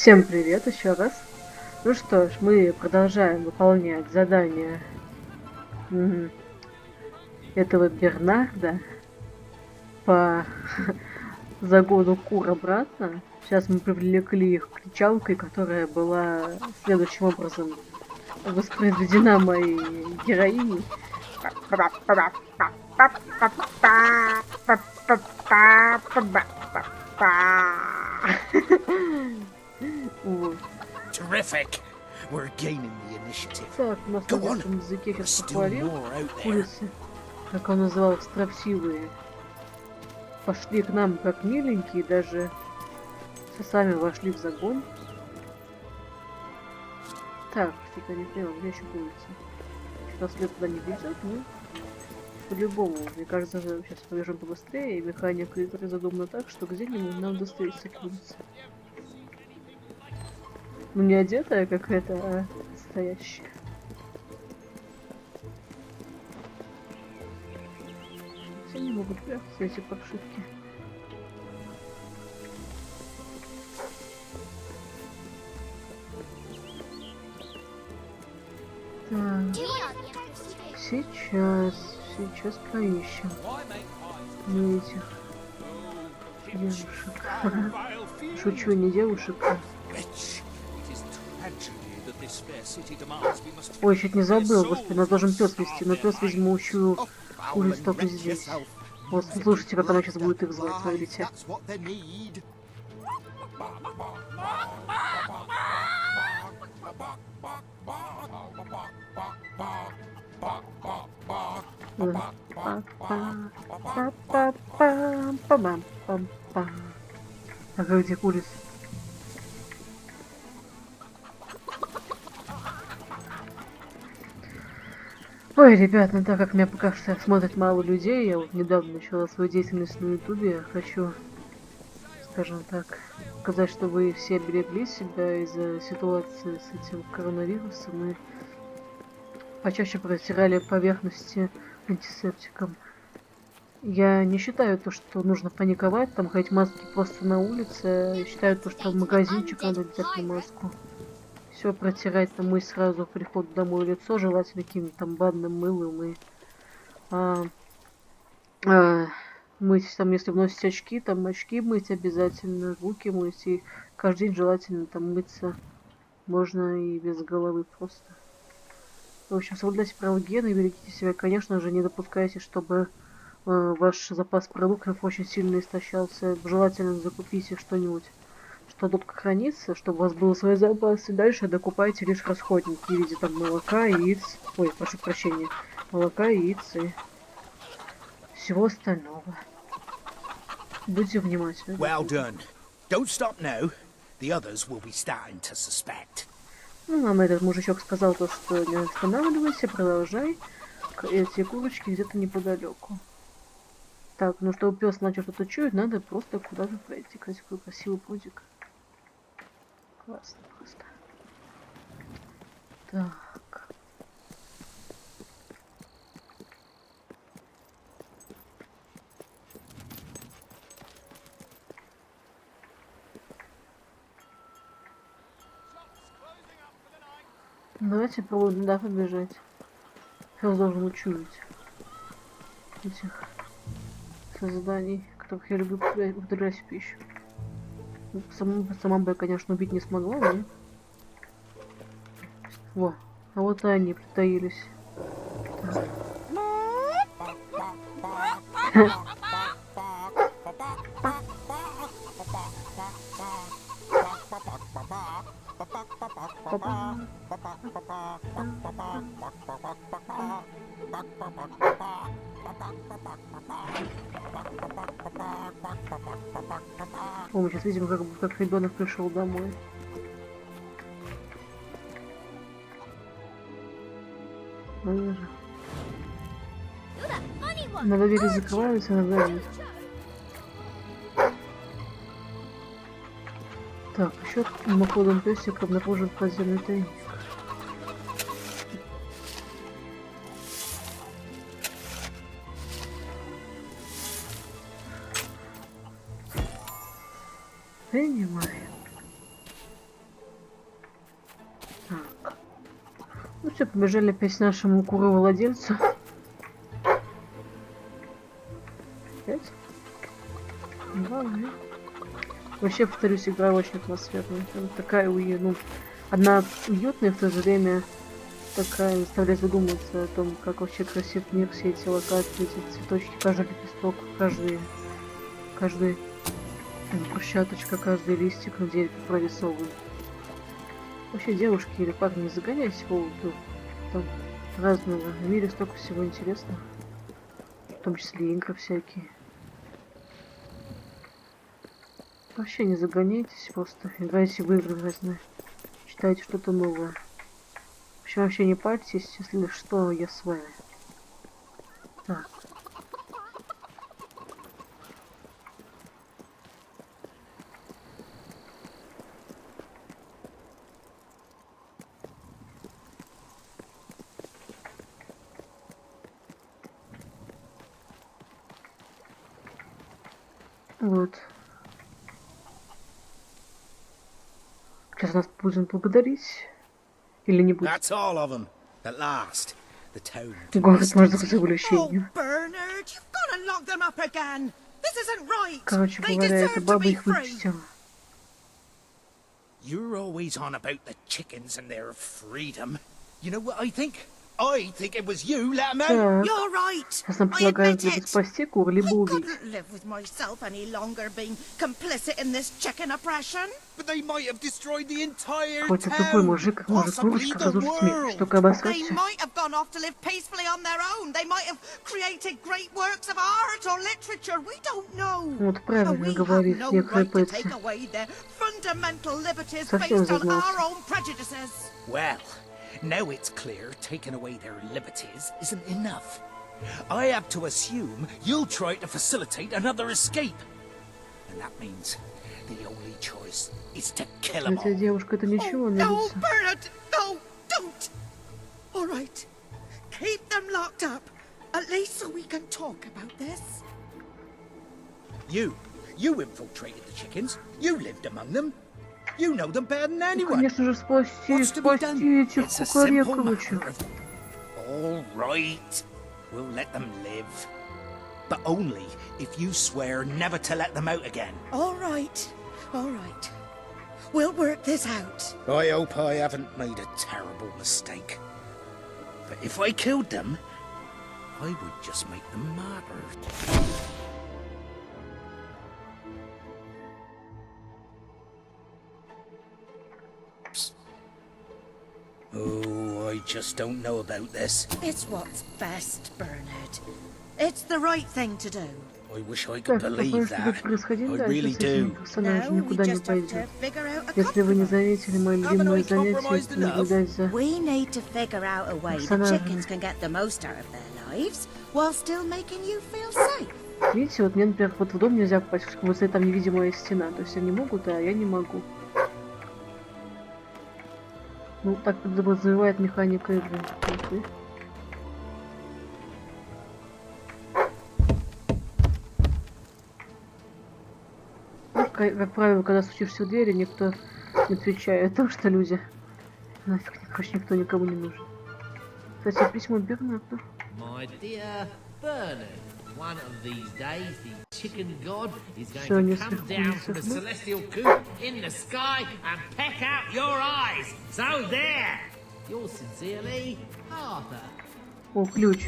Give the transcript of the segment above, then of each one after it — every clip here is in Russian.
Всем привет еще раз. Ну что ж, мы продолжаем выполнять задание этого Бернарда по загону кур обратно. Сейчас мы привлекли их кричалкой, которая была следующим образом воспроизведена моей героиней. Вот. Terrific. We're gaining the initiative. Так, на словесном языке There's сейчас still поговорим. more out there. Улицы, как он называл, строптивые, пошли к нам как миленькие, даже сами вошли в загон. Так, что-то не понял, где еще улица? Что-то след туда не ведет, ну, по-любому, мне кажется, сейчас побежим побыстрее, и механика игры задумана так, что где-нибудь нам достоится к улице. Ну, не одетая какая-то, а настоящая. Все не могут прятаться, эти паршивки. Так. Сейчас поищем. Не этих девушек. Шучу, не девушек. Ой, чуть не забыл, господи, нас должен пес вести, но пес возьмущую улицу только здесь. Вот слушайте, как она сейчас будет их звать, смотрите. А где курица? Ой, ребят, ну так как меня пока что смотрит мало людей, я вот недавно начала свою деятельность на ютубе, хочу, скажем так, сказать, что вы все берегли себя из-за ситуации с этим коронавирусом и почаще протирали поверхности антисептиком. Я не считаю то, что нужно паниковать, там ходить маски просто на улице, я считаю то, что в магазинчик надо взять маску. Все протирать, там мыть сразу приход домой лицо, желательно каким-то там банным мылом и мыть там, если вносите очки, там очки мыть обязательно, руки мыть, и каждый день желательно там мыться можно и без головы просто. В общем, соблюдайте правила гигиены и берегите себя. Конечно же, не допускайте, чтобы ваш запас продуктов очень сильно истощался. Желательно закупите что-нибудь, что долго хранится, чтобы у вас был свой запас, и дальше докупайте лишь расходники в виде там молока, яиц, ой, прошу прощения, молока, яиц и всего остального. Будьте внимательны. Well done. Don't stop now. The others will be starting to suspect. Ну, нам этот мужичок сказал то, что не останавливайся, продолжай. Эти курочки где-то неподалеку. Так, ну чтобы пес начал что-то чуять, надо просто куда-то пройти. Какой красивый пудик. Классно просто. Так. Давайте попробуем туда побежать. Пес должен учуять этих созданий, которых я люблю употреблять в пищу. Сама бы я, конечно, убить не смогла, но... Во, а вот и они притаились. О, мы сейчас видим, как ребенок пришел домой. Иногда двери закрываются, иногда нет. Так, еще мимоходом песик обнаружен подземный тайник. Понимаю. Все, побежали опять к нашему куровладельцу. Опять? Давай. Вообще, повторюсь, игра очень атмосферная. Она такая ну, одна уютная, в то же время такая заставляет задуматься о том, как вообще красив мир, все эти локации, эти цветочки, каждый лепесток, каждый брусчаточка, каждый листик на дереве прорисован. Вообще, девушки или парни, не загоняйся по поводу там разного. В мире столько всего интересного. В том числе игры всякие. Вообще не загоняйтесь, просто играйте в игры разные. Читайте что-то новое. В общем, вообще не парьтесь, если что, я с вами. Так. Вот. Сейчас нас будем благодарить. Или не будем. That's all of them. At last, the town can Город rest может easy. закрыть увлечением. Bernard, you've got to lock them up again. This isn't right. Короче They говоря, эта deserve to баба be их free. выпустила. You're always on about the chickens and their freedom. You know what I think? I think it was you let them out. Так. You're right. Сейчас нам I предлагают admit либо it. спасти кур, либо I убить. couldn't live with myself any longer being complicit in this chicken oppression. But they might have destroyed the entire Какой-то тупой town. мужик может Possibly курочка the разрушить мир. world. Что-ка They обосраться. might have gone off to live peacefully on their own. They might have created great works of art or literature. We don't know. Вот And правильно we have говорит no некая right to take Пэтси. away their fundamental liberties Совсем based on зазнался. our own prejudices. Well, now it's clear taking away their liberties isn't enough. I have to assume you'll try to facilitate another escape. And that means the only choice is to kill them Эта all. девушка это ничего Oh, на no, лицо. Bernard, no, don't. All right, keep them locked up, at least so we can talk about this. You infiltrated the chickens. You lived among them. You know them better than Ну, anyone. конечно же, спасти What's to be done? этих It's a кукарек, simple короче. matter of... All right, we'll let them live. But only if you swear never to let them out again. All right, all right. We'll work this out. I hope I haven't made a terrible mistake. But if I killed them, I would just make them martyrs. Oh, I just don't know about this. It's what's best, Bernard. It's the right thing to do. I wish I could Так, believe что будет that. происходить I дальше really с этими do. персонажами? Now we Никуда не just have to пойдет. figure out a Если вы не compromise. заметили, мое любимое занятие это наблюдать за... We need to figure out a way the Персонажами. chickens can get the most out of their lives while still making you feel safe. Видите, вот мне, например, вот в дом нельзя попасть, потому что там невидимая стена. То есть они могут, а я не могу. Ну, так подразумевает механика игры. Окей. Ну, как правило, когда стучишься в двери, никто не отвечает о том, что люди... Нафиг, короче, никто никому не нужен. Кстати, письмо Бернарду. My dear Bernard, one of these days the chicken god is Всё, going не to come сверху, down не from the сверху. celestial coop in the sky and peck out your eyes. So there! Yours sincerely, Arthur. О, ключ.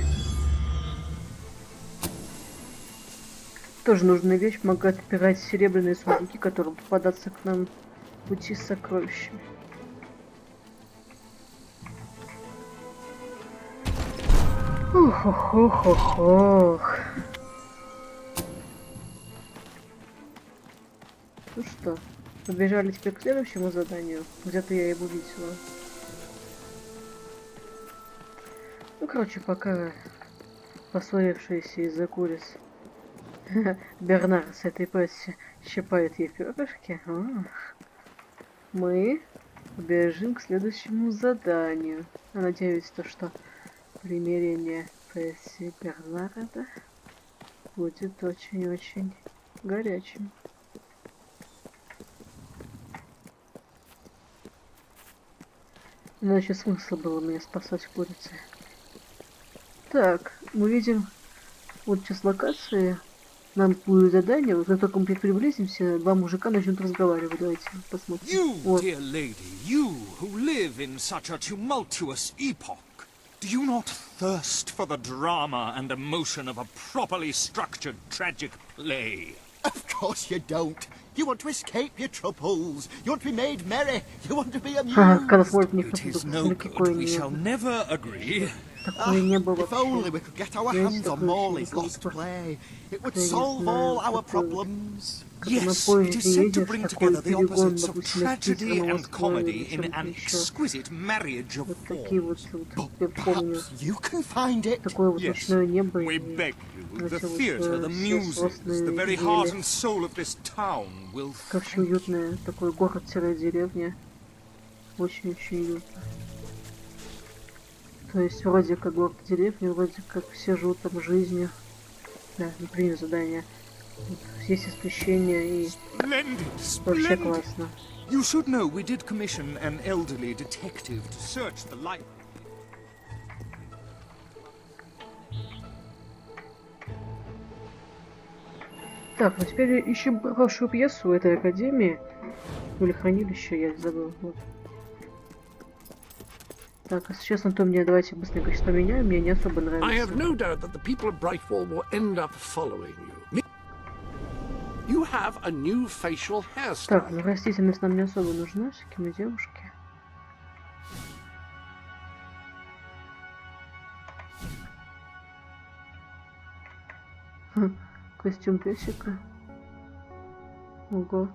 Тоже нужная вещь, помогает отпирать серебряные сундуки, которые попадаться к нам в пути с сокровищами. Ох. Ну что, побежали теперь к следующему заданию. Где-то я его видела. Ну, короче, пока поссорившиеся из-за куриц Бернар с этой Пэтси щипает ей перышки, мы бежим к следующему заданию. Я надеюсь, что примирение Пэтси и Бернарда будет очень-очень горячим. Иначе смысл было меня спасать курицы. Так, мы видим вот сейчас локации. Нам будет задание, вот как только мы приблизимся, два мужика начнут разговаривать. Давайте посмотрим. You, Вот. dear lady, you who live in such a tumultuous epoch, do you not thirst for the drama and emotion of a properly structured tragic play? Of course you don't. You want to escape your troubles. You want to be made merry. You want to be amused. Когда смотрят мне It is no на good. какое We shall не never agree. такое не было If only вообще. we could get our Есть hands on такое Morley's ощущение, lost как будто play. It would я не solve знаю, all our такое. problems. Когда на Yes, it поезде is said to едешь, bring такой together the перегон, opposites of допустим, от Питера tragedy на and Москву comedy или in чем-то an еще. exquisite marriage of Вот такие вот, forms. я помню, Perhaps you can find it. такое вот Yes, ночное небо we и beg you, the эти вот theatre, the все muses, сосны the very heart ели. and soul of this town will Как все уютное, такой город-деревня. Очень-очень уютно. То есть вроде как город-деревня, вроде как все живут там жизнью. Да, например, задание. Вот, есть освещение и Splendid, вообще splendid. классно. You should know we did commission an elderly detective to search the light. Так, ну теперь ищем хорошую пьесу в этой академии. Или хранилище, я забыл. Вот. Так, если честно, то мне давайте быстренько сейчас поменяем, мне не особо I have нравится. no doubt that the people of Brightfall will end up following you. You have a new facial hairstyle. Так, ну растительность нам не особо нужна, всякими девушки. Костюм песика. Ого.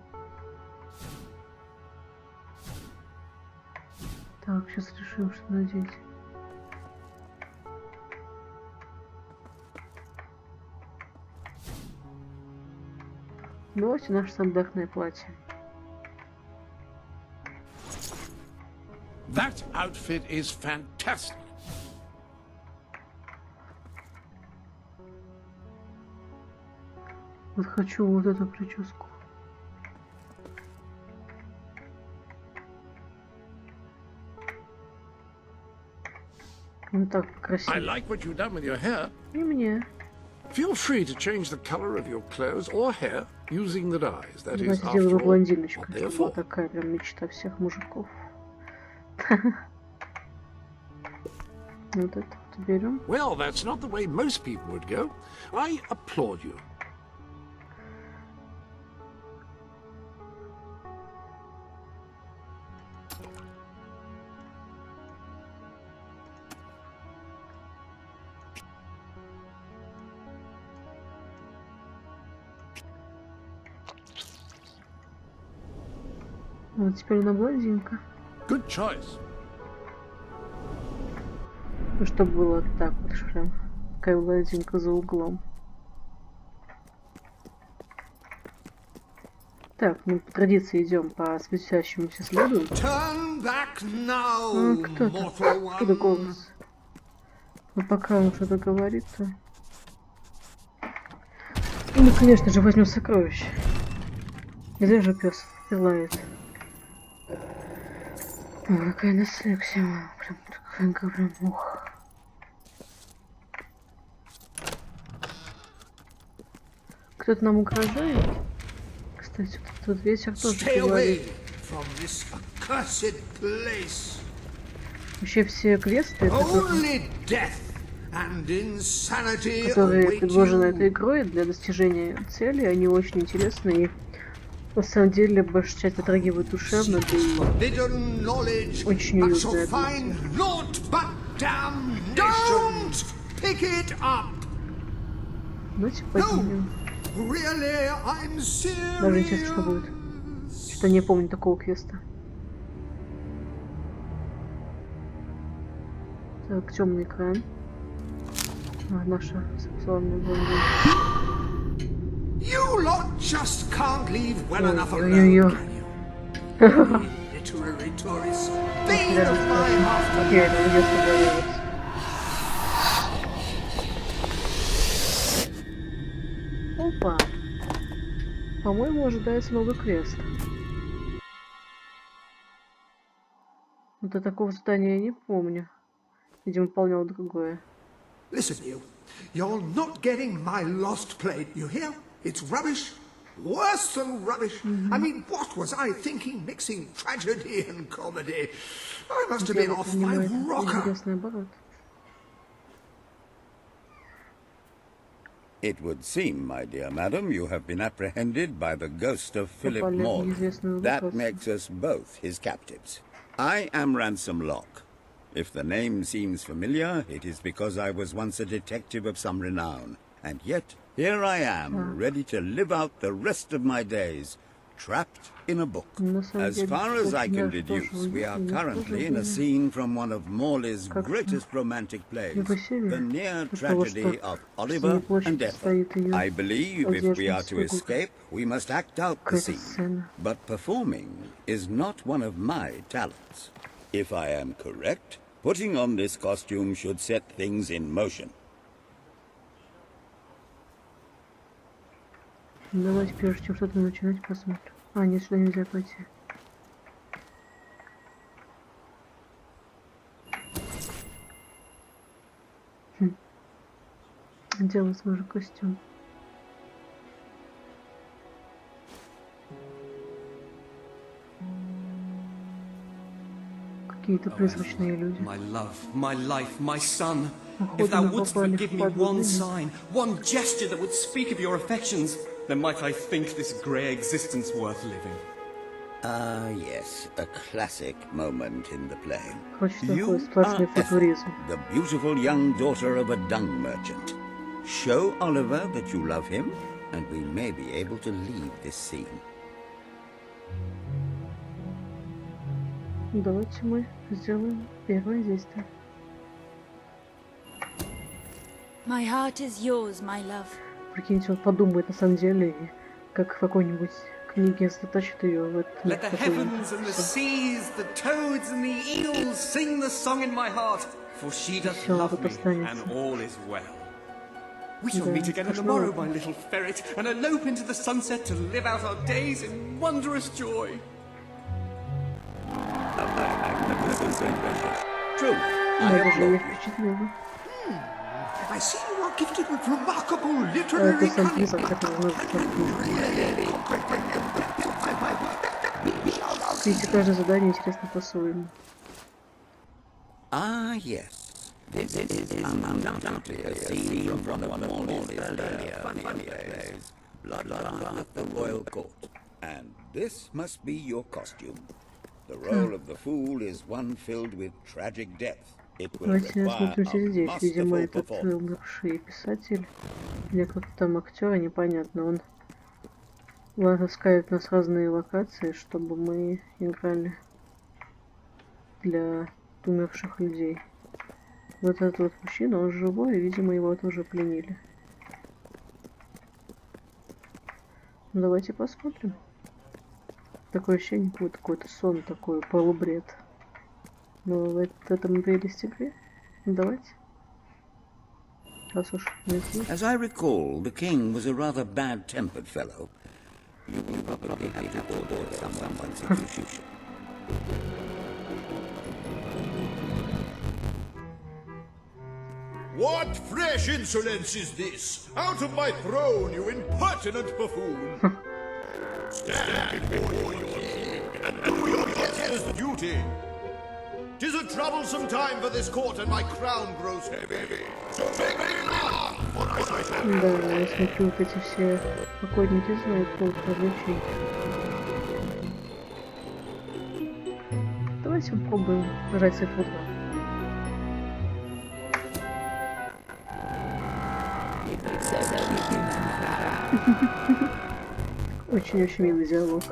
Так, сейчас решим, что надеть. Давайте наше стандартное платье. That outfit is fantastic. Вот хочу вот эту прическу. Вот так I красиво. like what you've done with your hair. И мне. Feel free to change the color of your clothes or hair using the dyes. That is, Давайте after сделаю all, блондиночку. what they're Вот for. такая прям мечта всех мужиков. Вот это вот берем. Well, that's not the way most people would go. I applaud you. Вот теперь она блондинка. Good choice. Ну, чтобы было так вот прям. Такая блондинка за углом. Так, мы по традиции идем по светящемуся следу. Turn back now, Кто mortal это? Откуда one. голос? Ну, пока он что-то говорит, то... И мы, конечно же, возьмем сокровище. Где же пес лает? О, какая она секси, прям такая, прям, ух. Кто-то нам угрожает? Кстати, вот тут ветер тоже Stay away говорит. from this accursed place. Вообще все квесты, Only death and insanity которые await предложены you. этой игрой для достижения цели, они очень интересны и на самом деле большая часть затрагивает душевно, да и Forbidden knowledge, очень but уютная shall find naught but damnation. Don't pick it up. давайте поднимем. Really, I'm Даже интересно, что serious. будет. Что-то не помню такого квеста. Так, темный экран. А, наша сексуальная блондинка. You lot just can't leave well Ой, enough ой-ой-ой. alone, can you? Literary tourists. Bane of my afterlife. Окей, это идет поговорить. Опа. По-моему, ожидается новый квест. Вот такого задания я не помню. Видимо, выполнял другое. Listen, you're not getting my lost plate, you hear? It's rubbish. Worse than rubbish. I mean, what was I thinking mixing tragedy and comedy? I must have been off my rocker. Интересный оборот. It would seem, my dear madam, you have been apprehended by the ghost of Philip Morgan. That makes us both his captives. I am Ransom Locke. If the name seems familiar, it is because I was once a detective of some renown. And yet, here I am, ready to live out the rest of my days, trapped in a book. As far as I can deduce, we are currently in a scene from one of Morley's greatest romantic plays, the near tragedy of Oliver and Ethel. I believe if we are to escape, we must act out the scene. But performing is not one of my talents. If I am correct, putting on this costume should set things in motion. Давайте, прежде чем что-то начинать, посмотрим. А, нет, сюда нельзя пойти. Делаем свой же костюм. Какие-то призрачные люди. My love, my life, my son. If thou wouldst forgive me one sign, one gesture that would speak of your affections, then might I think this grey existence worth living. Ah, yes, a classic moment in the play. You You are Ethel, the beautiful young daughter of a dung merchant. Show Oliver that you love him, and we may be able to leave this scene. Давайте мы сделаем первое действие. My heart is yours, my love. Прикиньте, он подумает на самом деле, как в какой-нибудь книге затащит ее в этот Let the heavens and the seas, the toads and the eels sing the song in my heart, for she doth love me, and all is well. We shall meet again tomorrow, my little ferret, and elope into the sunset to live out our days in wondrous joy. True, I applaud you. I see you are gifted with remarkable literary cunning. Видите, каждое задание интересно по-своему. Ah, yes. This is undoubtedly a scene from one of Morley's earlier plays, Blood at the Royal Court. And this must be your costume. The role of the fool is one filled with tragic depth. Давайте осмотримся здесь. Видимо, этот умерший писатель или кто-то там актер, непонятно. Он таскает нас в разные локации, чтобы мы играли для умерших людей. Вот этот вот мужчина, он живой, и, видимо, его тоже пленили. Ну, давайте посмотрим. Такое ощущение, как какой-то сон такой, полубред. Но в этом прелесть игры. Ну, давайте. Раз уж As I recall, the king was a rather bad-tempered fellow. You will probably have to order someone's execution. What fresh insolence is this? Out of my throne, you impertinent buffoon! Stand before your king and do your justice duty. 'Tis a troublesome time for this court, and my crown grows heavy. So make me laugh, for I shall. Да, я смотрю, вот эти все покойники знают толк развлечений. Давайте попробуем нажать цифру 2. Очень-очень милый диалог.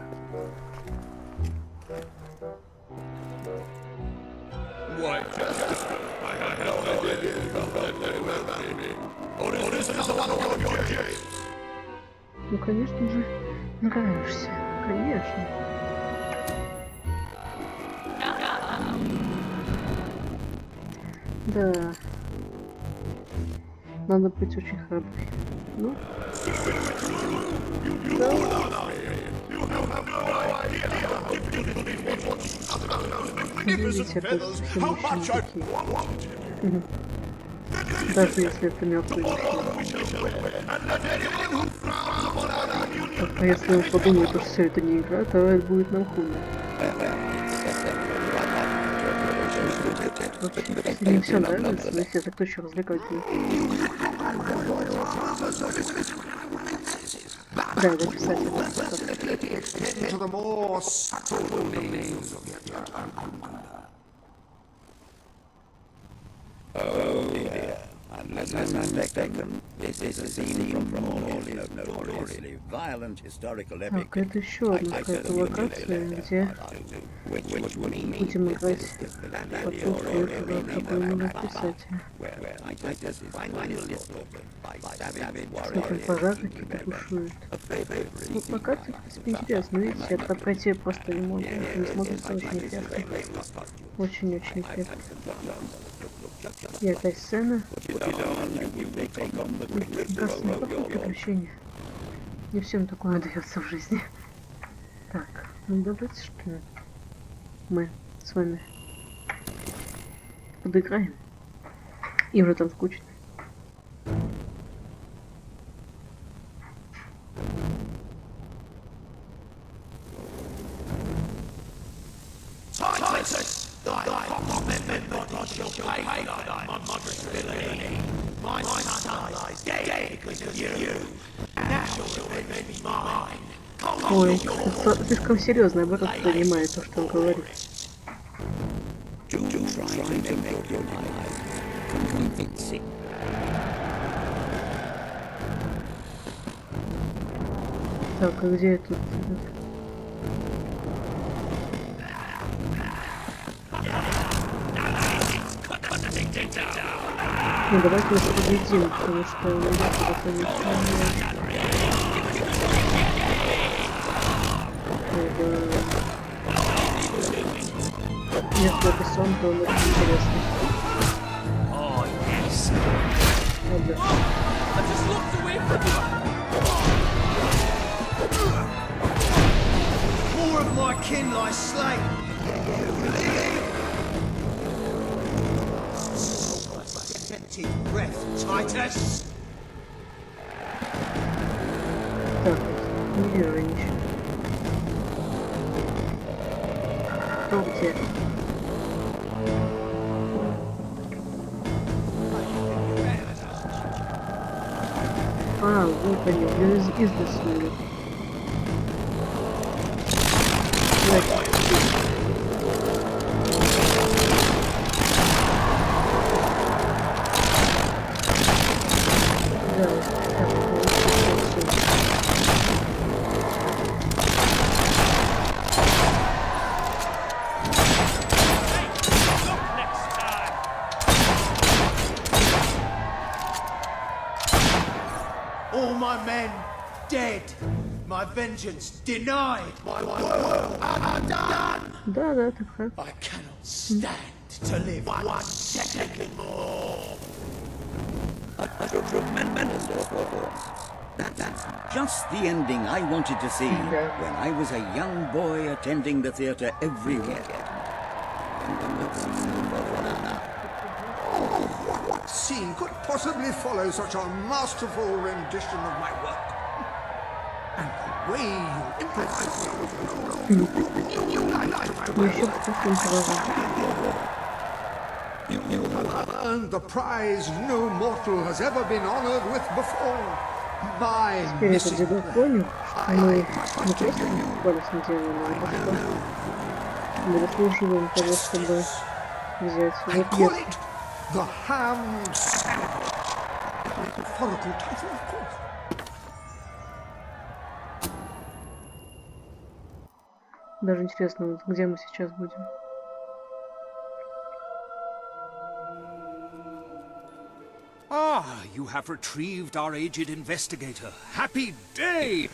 Ну, конечно же, нравишься. Конечно. Да. Надо быть очень храброй. Ну. Да. magnificent feathers, how much I wanted him. Даже если это мертвый мужчина. А если он подумает, что все это не игра, то это будет нам хуже. Если не все нравится, но если так точно развлекать будет. Да, записать Так, это еще одна какая-то локация, где будем играть по какого-нибудь писателя. Смотрим, пожар какие-то тушуют. Ну, пока это, в принципе, интересно. Видите, это пройти просто не могу. Не смотрится очень эффектно. Очень-очень эффектно. И опять сцена. Кажется, неплохое приключение. Не всем такое дается в жизни. Так, ну давайте что мы с вами подыграем. И уже там скучно. Ой, слишком серьезно, я бы как понимаю то, что он говорит. Так, а где я тут? Ну давайте мы победим, потому что у меня туда, конечно, если это сон, то он очень интересный. More of my kin lie slain. Empty breath, Titus. Так, не вижу ничего. Кто где? А, вот они, издеснули. All my men dead. My vengeance denied. My world undone. Да, так как. I cannot stand to live one second more. That's just the ending I wanted to see when I was a young boy attending the theatre every weekend. What scene could possibly follow such a masterful rendition of my work? And the way you improvise. You have earned the prize no mortal has ever been honored with before. Теперь этот дедок понял, что мы не просто попались на дело, а что мы заслуживаем того, чтобы взять вот верх. The ham. Metaphorical title, of course. Даже интересно, вот где мы сейчас будем. Ah, you have retrieved our aged investigator. Happy day!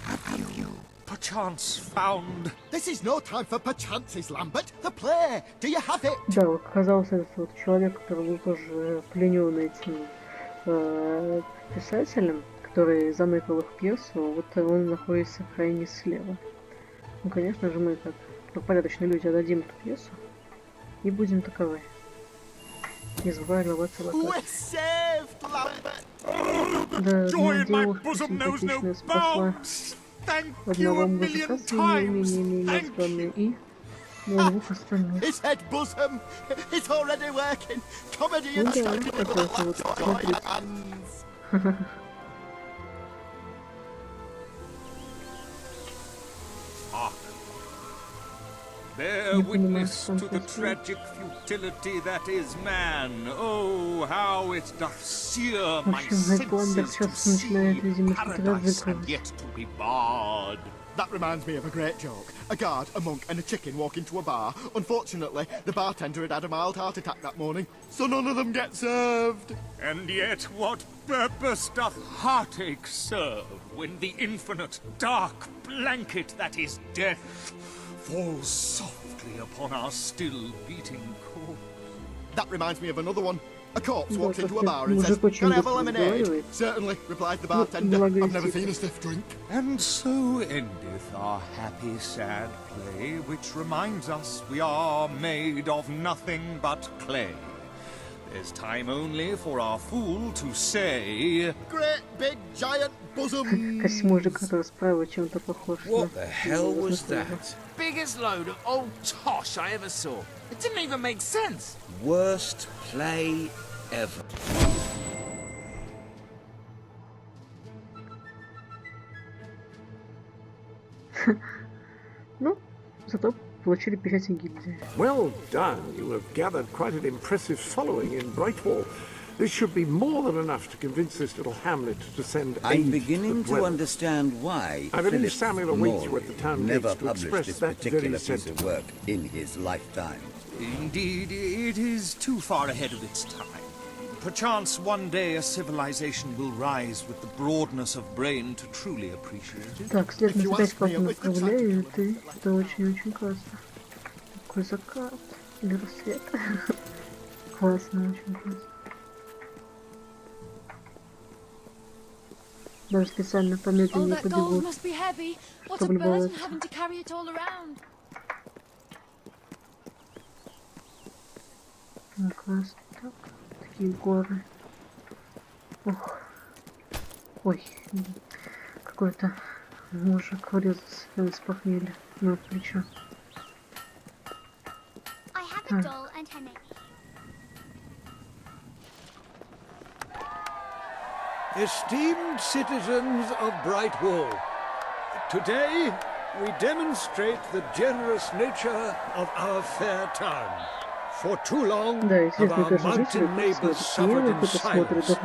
Have you perchance found... This is no time for perchances, Lambert. The play. Do you have it? Да, вот оказался этот вот человек, который был тоже пленен этим писателем, который заныкал их пьесу. Вот он находится крайне слева. Ну, конечно же, мы как порядочные люди отдадим эту пьесу И будем таковы. Извариваться локации. Да, одна девушка симпатичная спасла одного мужика с ее умениями названные и на двух остальных. Ну да, хотелось бы вот посмотреть. Bear witness to the tragic futility that is man. Oh, how it doth sear my senses to see paradise and yet to be barred. That reminds me of a great joke. A guard, a monk, and a chicken walk into a bar. Unfortunately, the bartender had had a mild heart attack that morning, so none of them get served. And yet what purpose doth heartache serve when the infinite dark blanket that is death falls softly upon our still beating corpse? That reminds me of another one. A corpse walks into a bar and says, "Can I have a lemonade?" "Certainly," replied the bartender. "I've never seen a stiff drink." And so endeth our happy sad play, which reminds us we are made of nothing but clay. There's time only for our fool to say, "Great big giant bosom." What the hell was that? Biggest load of old tosh I ever saw. It didn't even make sense. Worst play ever. Ну, зато получили печать гильдии. Well done. You have gathered quite an impressive following in Brightwall. This should be more than enough to convince this little hamlet to send aid. I'm beginning to understand why I believe Samuel awaits you at the town never gates to published express this that particular very piece of sentiment. work in his lifetime. Indeed, it is too far ahead of its time. Perchance one day a civilization will rise with the broadness of brain to truly appreciate it. Так, след на связь папа направляет, и это очень-очень классно. Такой закат или рассвет. Классно, очень классно. Даже специально помедленнее побегу, чтобы любоваться. Классно, так, такие горы. Ох, ой, какой-то мужик врезался с похмелья на плечо. Esteemed citizens of Brightwall, today we demonstrate the generous nature of our fair town. For too long, have our mountain neighbors suffered in silence.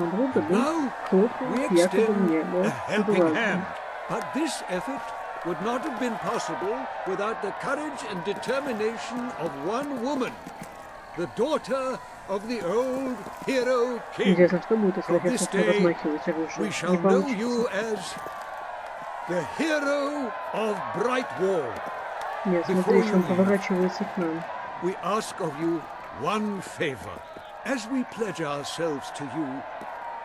Now, we extend a helping hand. But this effort would not have been possible without the courage and determination of one woman, the daughter of the old hero king. From this day, we shall know you as the hero of Brightwall. Before you leave, we ask of you one favor. As we pledge ourselves to you,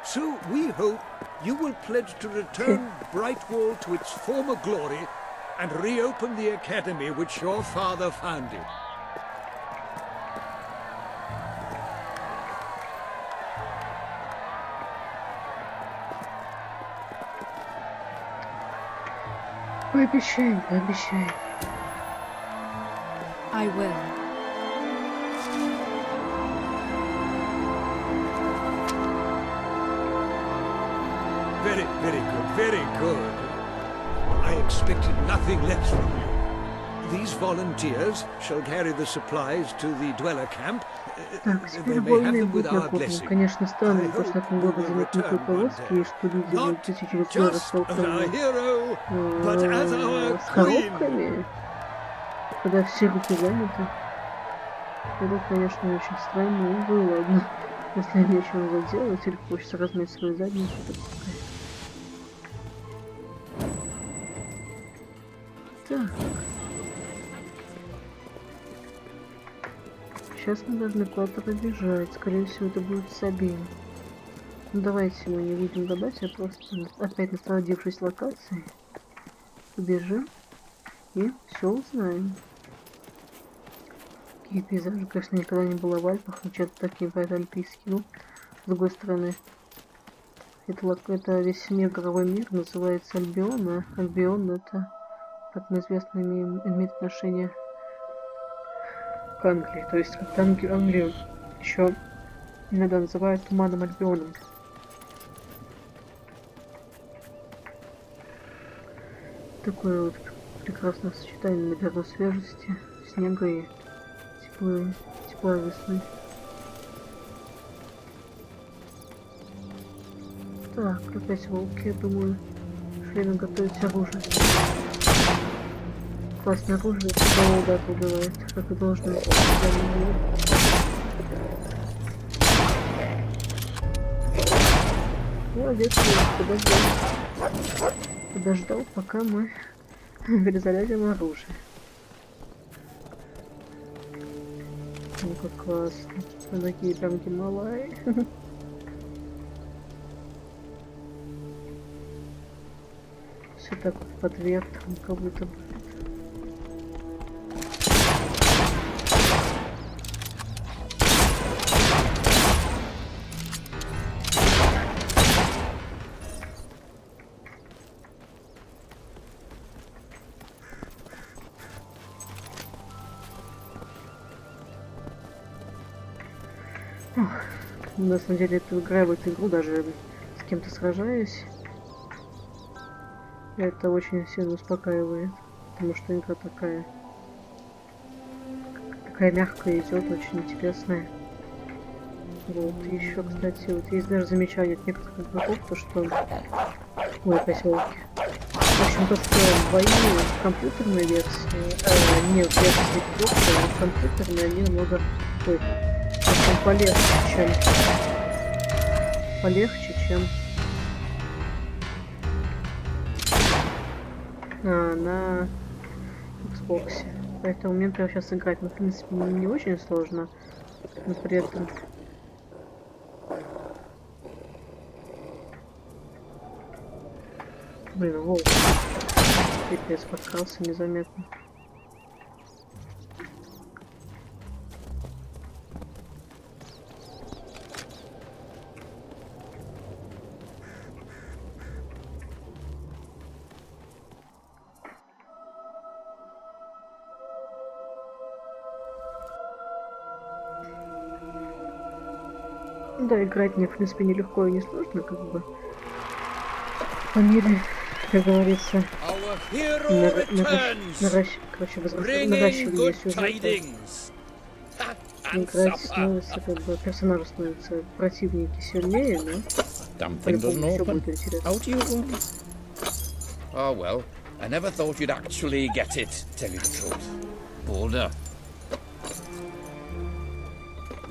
so we hope you will pledge to return Brightwall to its former glory and reopen the academy which your father founded. Пообещаем, пообещаем. I will. Very, very good, very good. I expected nothing less from you. These volunteers shall carry the supplies to the dweller camp. Так, теперь вольные будут накоплены. Конечно, странно, потому что такого года занять никакой повозки, и что люди будут тысячи восьмерых с коробками, когда все руки заняты. Это, конечно, очень странно, но ладно. Если нечего заделать, или хочется размять свою задницу, то пускай. Так. Сейчас мы должны куда-то побежать. Скорее всего, это будет Сабин. Ну, давайте мы не будем гадать, а просто опять насладившись локацией, побежим и все узнаем. И пейзажи, конечно, никогда не было в Альпах, но что-то такие альпийские. Ну, с другой стороны, это весь мир, игровой мир, называется Альбион, а Альбион это, как мы известно, имеет отношение к Англии. То есть, как Англию еще иногда называют Туманным Альбионом. Такое вот прекрасное сочетание, наверное, свежести, снега и тепла весны. Так, опять волки, я думаю, время готовить оружие. Классное оружие, всегда удат убивает, как и должно. Молодец, подождал, пока мы перезарядим оружие. Ну как классно. Такие прям Гималаи. Все так вот под ветром, как будто бы. На самом деле, играя в эту игру, даже с кем-то сражаясь, это очень сильно успокаивает, потому что игра такая мягкая идет, очень интересная. Вот, еще, кстати, вот есть даже замечание от некоторых игроков, то что... Ой, опять волки. В общем, то, что бои в компьютерной версии, нет, в версии Xbox, а в компьютерной они намного... Ой, полегче, чем на Xbox. Поэтому мне, например, сейчас играть, в принципе, не очень сложно, но при этом блин, волк пипец подкрался незаметно. Да, играть мне, в принципе, нелегко и не сложно, как бы. По мере, как говорится, наращивание сюжета. Играть становится, как бы, персонажи становятся противники сильнее, но по-любому все будет интересно. Oh well, I never thought you'd actually get it, tell you the truth. Boulder.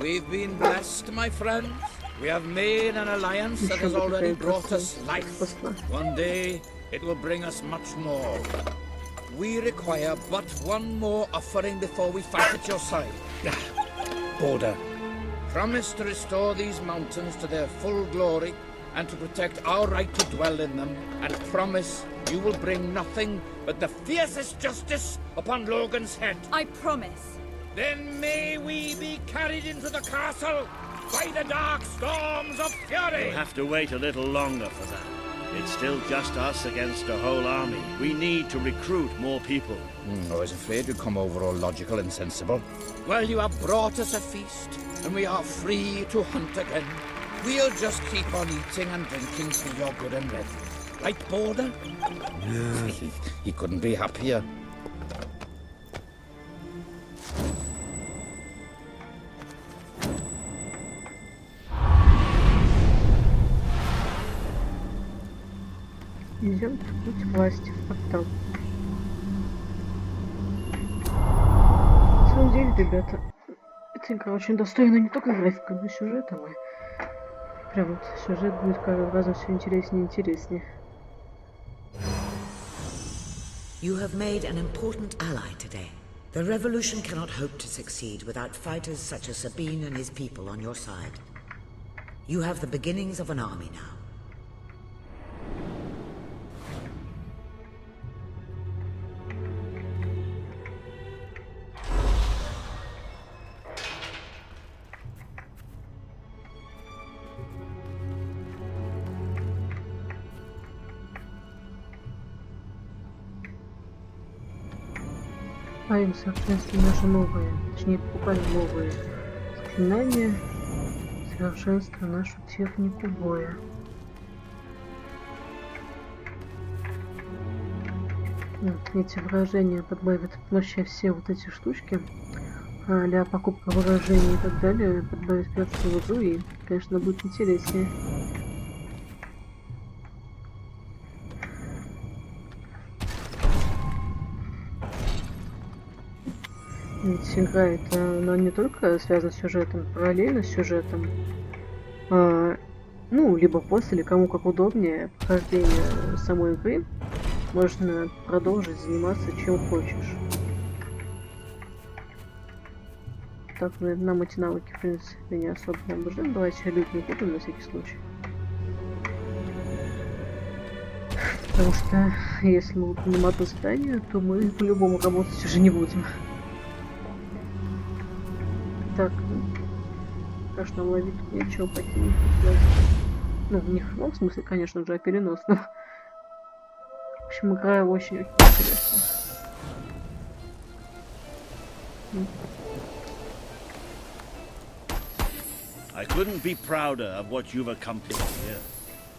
We've been blessed, my friends. We have made an alliance that has already brought us life. One day, it will bring us much more. We require but one more offering before we fight at your side. Boulder. Promise to restore these mountains to their full glory and to protect our right to dwell in them, and promise you will bring nothing but the fiercest justice upon Logan's head. I promise. Then may we be carried into the castle by the dark storms of fury! We'll have to wait a little longer for that. It's still just us against a whole army. We need to recruit more people. I was afraid you'd come over all logical and sensible. Well, you have brought us a feast, and we are free to hunt again. We'll just keep on eating and drinking till you're good and ready. Right, Boulder? Yeah. He couldn't be happier. Идем путь власти в портал. На самом деле, ребята, эта игра очень достойна не только графикой, но и сюжетом. И прям вот сюжет будет каждый раз все интереснее и интереснее. You have made an important ally today. The revolution cannot hope to succeed without fighters such as Sabine and his people on your side. You have the beginnings of an army now. покупаем совершенствуем наши новые, точнее покупаем новые заклинания, совершенствуем нашу технику боя. Эти выражения подбавят вообще все вот эти штучки, а-ля покупка выражений и так далее, подбавит перца в игру и, конечно, будет интереснее. Ведь игра это, она не только связана с сюжетом, параллельно с сюжетом, ну, либо после, или кому как удобнее, прохождение самой игры, можно продолжить заниматься чем хочешь. Так, нам эти навыки, в принципе, не особо нам нужны. Давайте люди не купим на всякий случай. Потому что если мы выполним одно задание, то мы по-любому работать уже не будем. Так, конечно, нам ловить тут нечего, покинуть. Ну, не в прямом смысле, конечно же, а переносном. В общем, игра очень-очень интересная. I couldn't be prouder of what you've accomplished here,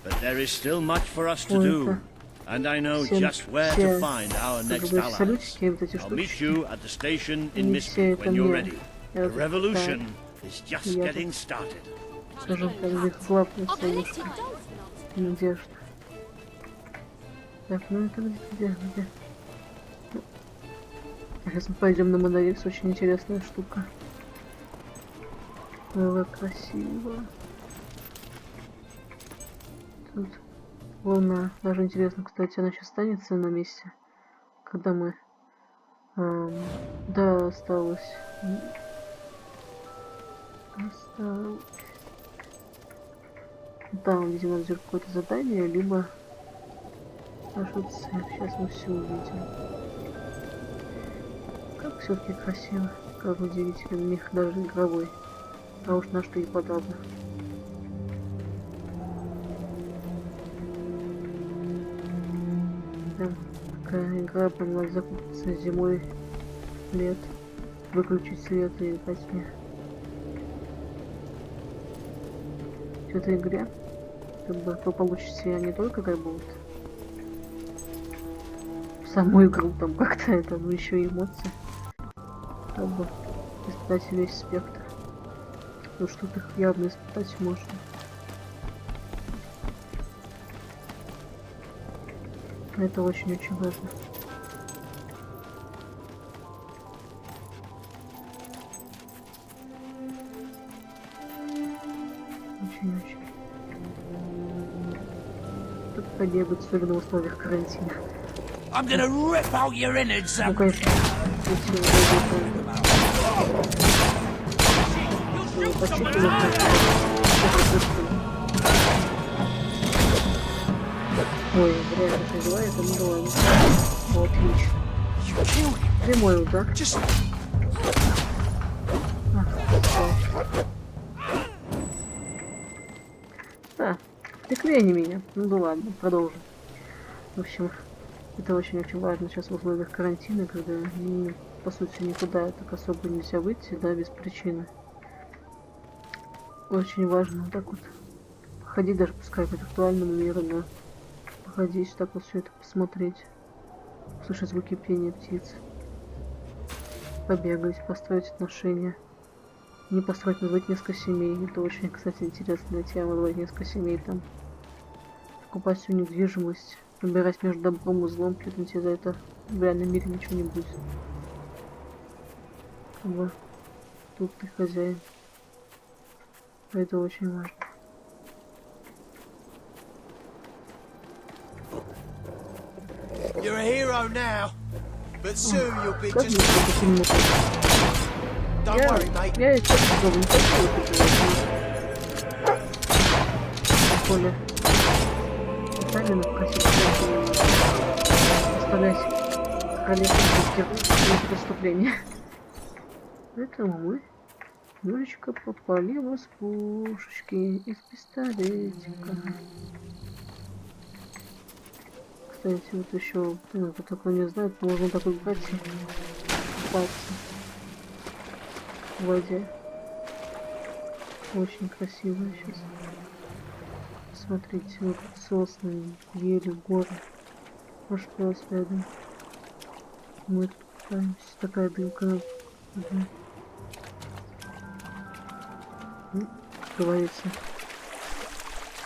but there is still much for us to do, and I know just where to find our next allies. I'll meet you at the station in Misty when you're ready. The revolution is just getting started. Надежда. Так, ну это где? Сейчас мы пойдем на монорельс, очень интересная штука. Было красиво. Тут луна. Даже интересно, кстати, она сейчас останется на месте, когда мы... да, осталось. Да, видимо, надо сделать какое-то задание, либо нашу цель. Сейчас мы все увидим. Как все-таки красиво, как удивительно, мир даже игровой. А уж на что и подобно. Да, такая игра, прям надо закупиться зимой, лет, выключить свет и по тьме. В этой игре как бы вы получите не только как бы вот саму игру там как-то это, но еще и эмоции. Как бы испытать весь спектр. Ну что их явно испытать можно. Это очень-очень важно. Очень-очень. Тут побегать, особенно в условиях карантина. I'm gonna rip out your innards. Ну, конечно. Ой, зря это называется, ну ладно. Отлично. Прямой удар. Да, прикрыли они меня. Ну да ладно, продолжим. В общем, это очень-очень важно сейчас в условиях карантина, когда, по сути, никуда так особо нельзя выйти, да, без причины. Очень важно вот так вот походить, даже пускай по виртуальному миру, но походить, так вот все это посмотреть, слышать звуки пения птиц, побегать, построить отношения, не построить, назвать несколько семей. Это очень, кстати, интересная тема, назвать несколько семей там, покупать всю недвижимость, выбирать между добром и злом, при этом тебе за это в реальном мире ничего не будет. Вот. Тут ты хозяин. Это очень важно. You're a hero now, but soon you'll be just... Don't worry, mate. Я честно говорю, не хочу поле. Сами оставлять королевские преступления. Поэтому мы немножечко попали в пушечки из пистолетика. Кстати, вот еще, кто такой не знает, можно такой брать купаться в воде. Очень красиво сейчас. Смотрите, вот сосны, ели, горы. Аж просто рядом. Мы тут купаемся. Такая дымка. Угу. Ну, как говорится.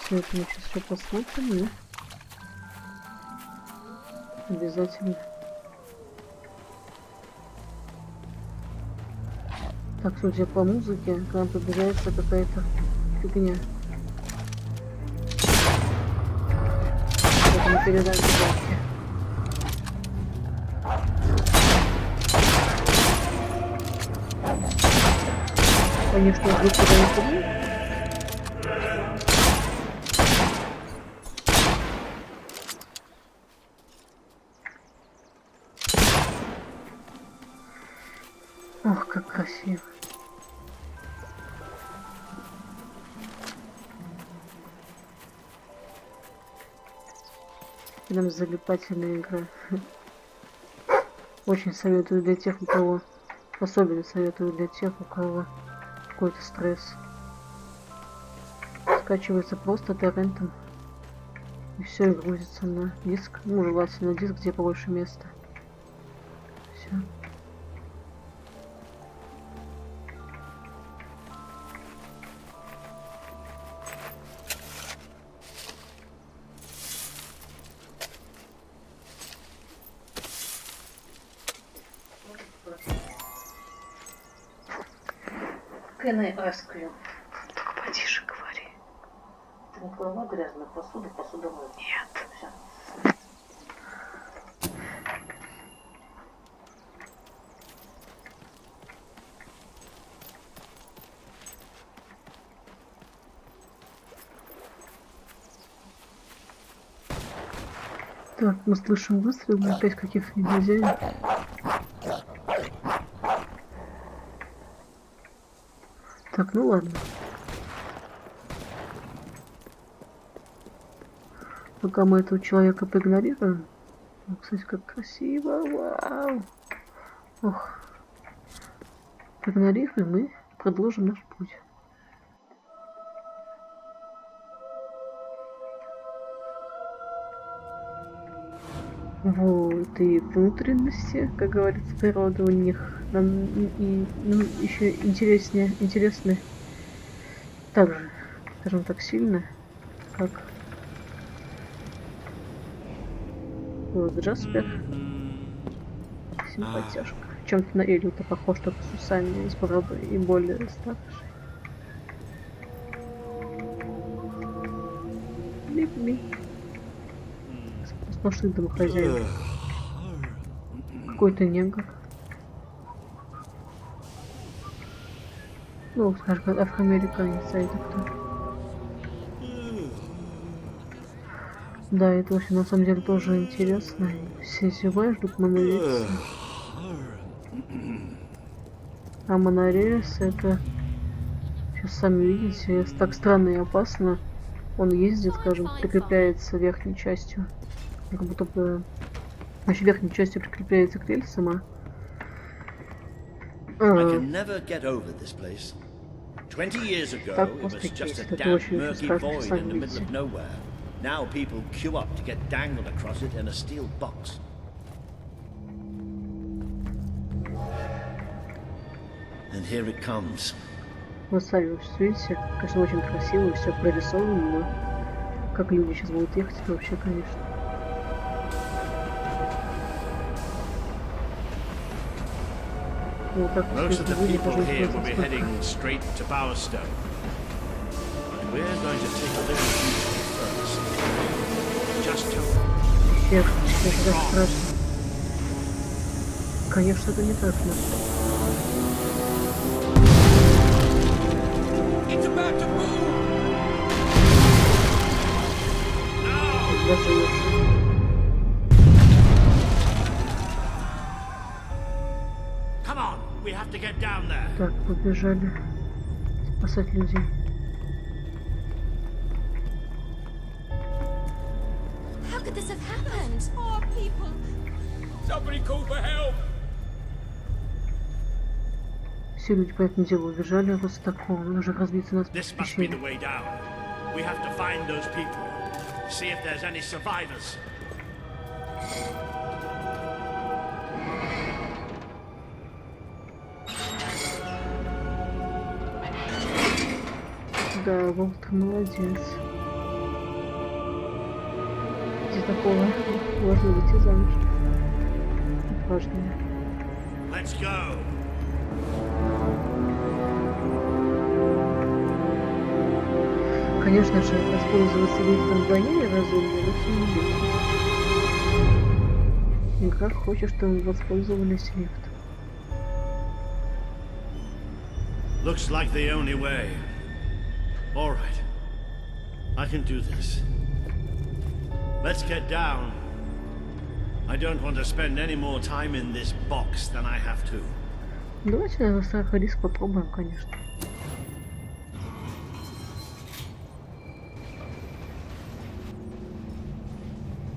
Все это мы сейчас еще посмотрим. И обязательно. Так, судя по музыке, к нам приближается какая-то фигня. Поэтому передаем задачки. Конечно, звук туда не ходил. Ох, как красиво. Прям залипательная игра. Очень советую для тех, у кого... Особенно советую для тех, у кого какой-то стресс. Скачивается просто торрентом. И все, и грузится на диск. Ну, желательно на диск, где побольше места. Все. Can I ask you? Только потише говори. Ты не клала грязную посуду, посудомойку? Нет. Все. Так, мы слышим выстрелы, опять каких-то негодяев. Так, ну ладно. Пока мы этого человека проигнорируем. Ну, кстати, как красиво. Вау. Ох. Проигнорируем и продолжим наш путь. Вот, и внутренности, как говорится, природа у них. И ну, еще интересны также, скажем так, сильно, как вот Джаспер. Симпатяшка. Чем-то на Элиота похож, только с усами, с бородой и более старше. Липми. Сплошных домохозяев. Какой-то негр. Ну, скажем, афроамериканец, а это кто? Да, это очень на самом деле тоже интересно. Все зевают, ждут монорельса. А монорельс это... Сейчас сами видите, так странно и опасно. Он ездит, скажем, прикрепляется верхней частью. Как будто бы... Значит, верхней частью прикрепляется к рельсам, $20 years ago, it was just a damp, murky void in the middle of nowhere. Now people queue up to get dangled across it in a steel box. And here it comes. Вот сами видите, конечно, очень красиво, все прорисовано, но как люди сейчас будут ехать, это вообще, конечно. Most of the people here will be heading straight to Bowerstone. But we're going to take a little first. Just to... Это страшно. Конечно, это не так, но... Так, побежали спасать людей. How could this have happened? Poor people. Somebody call for help. Все люди по этому делу убежали, а вот такого. Надо же разбиться на This must be the way down. We have to find those people. See if there's any survivors. Да, Волтер молодец. Из-за такого можно выйти замуж. Это важно. Let's go. Конечно же, воспользоваться лифтом вдвойне неразумно, но тем не менее. Игра хочет, чтобы мы воспользовались лифтом. Looks like the only way. All right. I can do this. Let's get down. I don't want to spend any more time in this box than I have to. Давайте на страх и риск попробуем, конечно.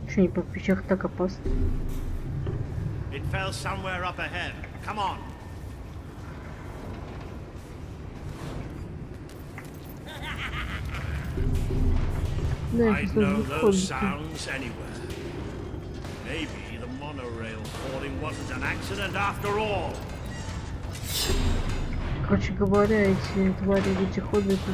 Что не по печах так опасно? It fell somewhere up ahead. Come on. I know those sounds anywhere. Maybe the monorail falling wasn't an accident after all. Короче говоря, эти твари, эти хоббиты.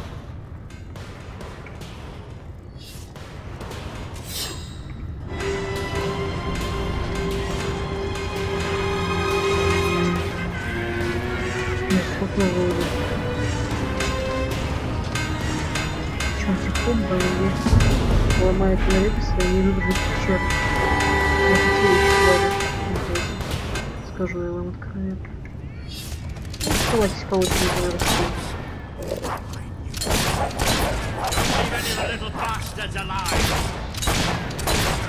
Ломает налеписы, они любят пещеры. Я хотела еще скажу я вам откровенно. Оставайтесь по очереди,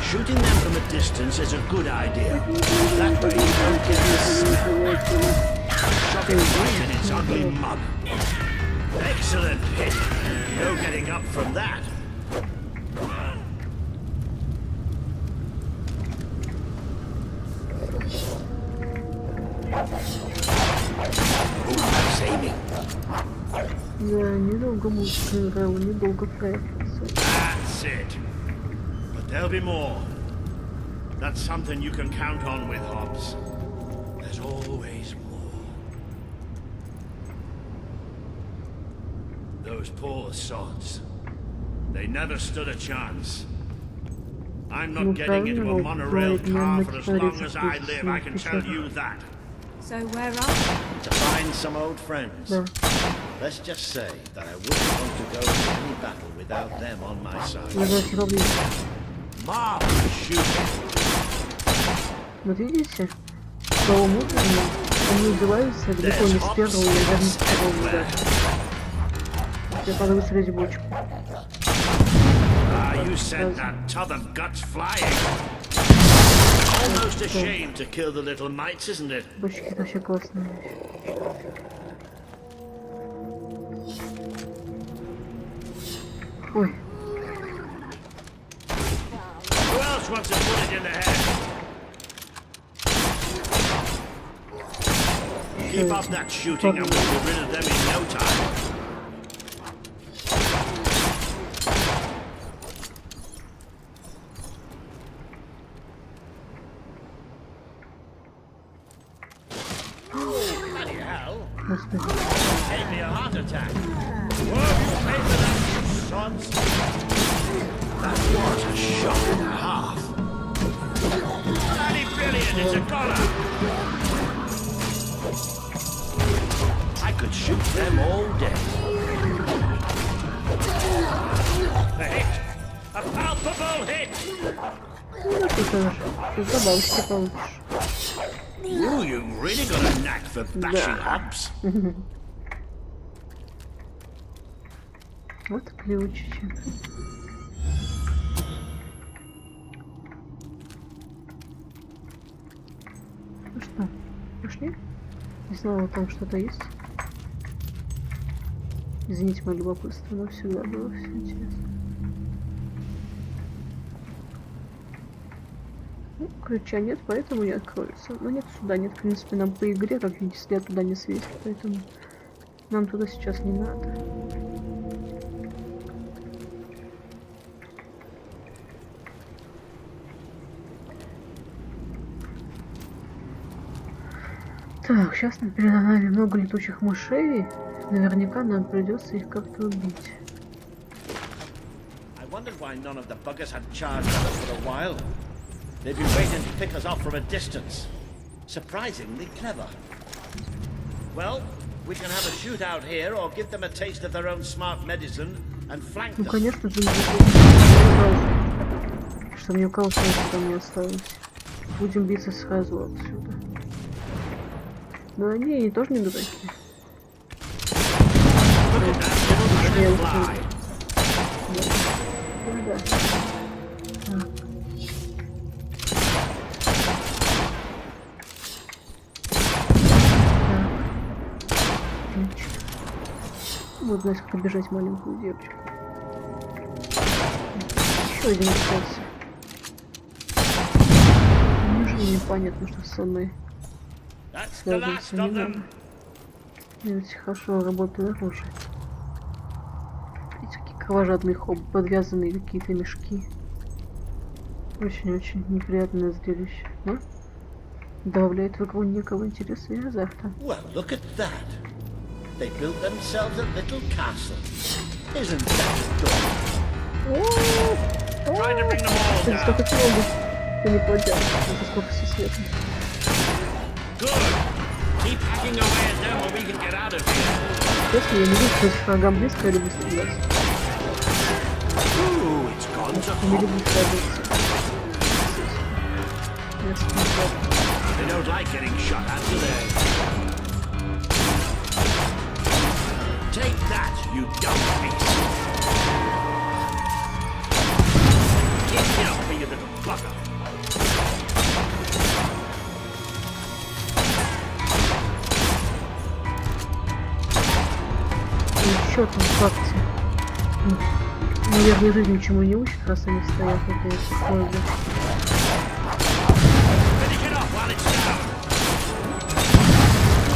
Shooting them from a distance is a good idea. That way you don't get the smell. Shove it right in its ugly mug. Excellent hit. No getting up from that. недолго музыка играла, недолго проектился. That's it. But there'll be more. That's something you can count on with Hobbs. There's always more. Those poor sods. They never stood a chance. I'm not getting into a monorail car for as long as I live, I can tell you that. So where are we? To find some old friends. Let's just say that I wouldn't want to go to any battle without them on my side. Marvelous shooting. Вот видите, по уму-то они убиваются далеко не с первого или даже не с второго удара. Я надо выстрелить бочку. You sent that tub of guts flying. Almost a shame to kill the little mites, isn't it? Бочки вообще классные. Ой. Who else wants to put it in the head? Keep up that shooting and we'll be rid of them in no time. Gave me a heart attack. Whoa, pay for that, you sods. That was a shot and a half. Bloody brilliant, it's a goner. I could shoot them all day. A hit! A palpable hit! Ну, ты тоже. Ты забавочки получишь. Ooh, you've really got a knack for bashing Hobbs. Вот ключики. Ну что, пошли? Не знала, там что-то есть. Извините мое любопытство, но всегда было все интересно. Ну, ключа нет, поэтому не откроется. Но нет сюда, нет, в принципе, нам по игре, как видите, след туда не светит, поэтому нам туда сейчас не надо. Так, сейчас перед нами много летучих мышей. Наверняка нам придется их как-то убить. I wondered why none of the buggers had charged at us for a while. They've been waiting to pick us off from a distance. Surprisingly clever. Well, we can have a shootout here or give them a taste of their own smart medicine and flank them. Ну, конечно же, что ни у кого там не осталось. Будем биться сразу отсюда. Но они тоже не дураки. Вот, знаешь, как обижать маленькую девочку. Еще один остался. Неужели непонятно, что со мной связываться не надо? Видите, хорошо работает оружие. Видите, какие кровожадные хобби, подвязанные какие-то мешки. Очень-очень неприятное зрелище, но добавляет в игру некого интереса и азарта. Well, look at that. They built themselves a little castle. Isn't that adorable? Trying to bring them all down. Сколько много. Ты не платил. Это сколько все света. Good. Keep hacking away at them or we can get out of here. Если я не вижу, что с врагом близко, я люблю стрелять. Ooh, it's gone to Не люблю стрелять. They don't like getting shot at, do they? Take that, you dumb beast! Get up, you little bugger! Еще там факте. Наверное, жизнь ничему не учит, раз они стоят в этой позе.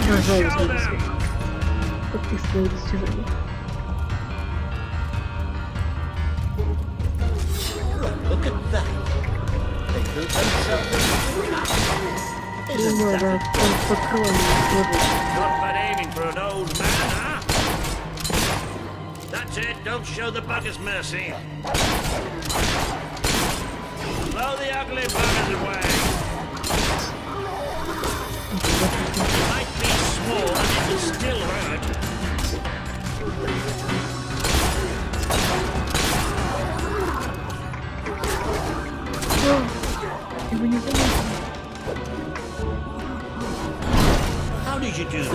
Обожаю свет. Подписываю достижения. Look at that! They built themselves a castle. Isn't that not bad aiming for an old man, huh? That's it, don't show the buggers mercy. Blow the ugly buggers away. It might be small, but it'll still hurt. How did you do that?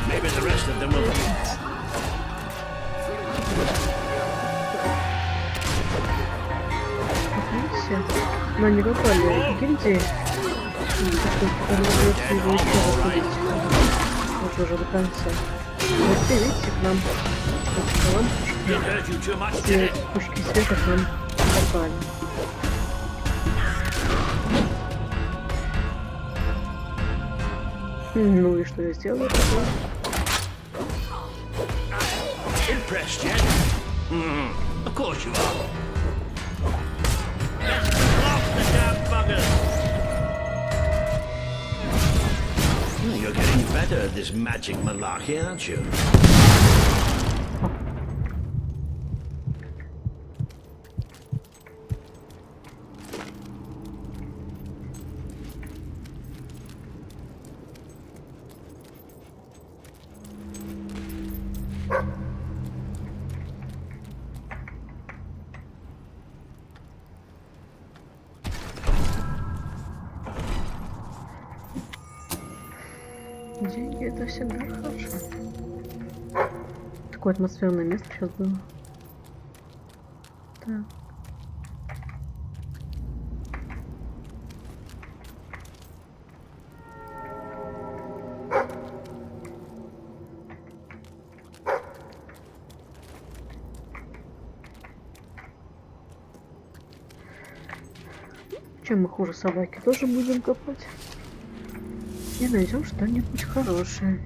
Maybe the rest of them will. Но не попали гильдии. Вот уже до конца. Вот видите, к нам лампочки, пушки света к нам попали. Ну и что я сделала? Impressed yet? Of course you are. Let's block the damn buggers. You're getting better at this magic malarkey, aren't you? Деньги это всегда хорошо. Такое атмосферное место сейчас было. Так. Чем мы хуже собаки, тоже будем копать. И найдем что-нибудь хорошее.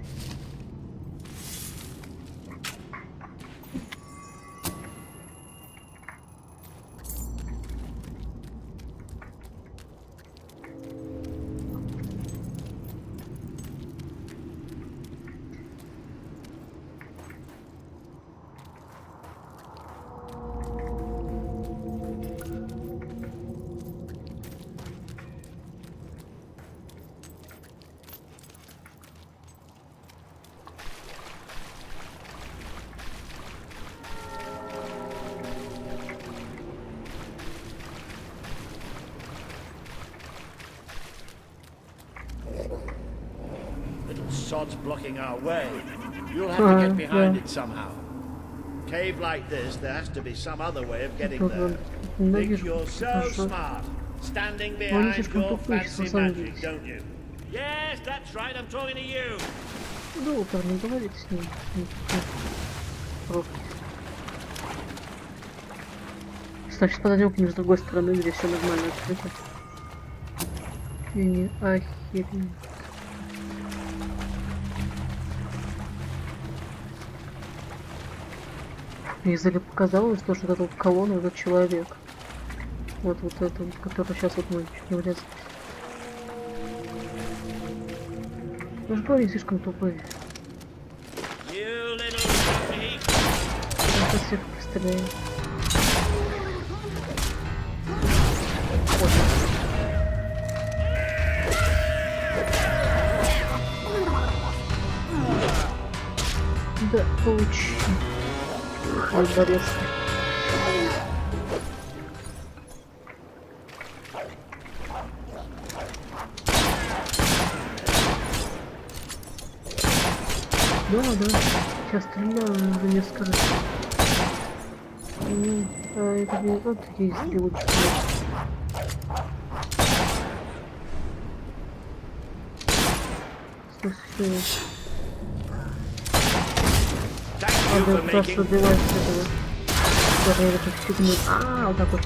Sod's blocking our way. You'll have to get behind it somehow. Cave like this, there has to be some other way of getting there. Think you're so smart, standing behind your fancy magic, don't you? Yes, that's right, I'm talking to you. Да, парни, говорит с ним. Значит, подойдем к ним с другой стороны, где все нормально открыто. И не охеренно. Мне издали показалось, что вот эта колонна, этот человек. Вот это, который сейчас вот мы чуть не врезались. Ну что, они слишком тупые. Я всех постреляю. Да, получи. Борец. Да, сейчас стреляю уже несколько раз. Это не вот такие стрелочки. Слушай. Надо просто убивать этого. Даже эту фигню. Вот так вот.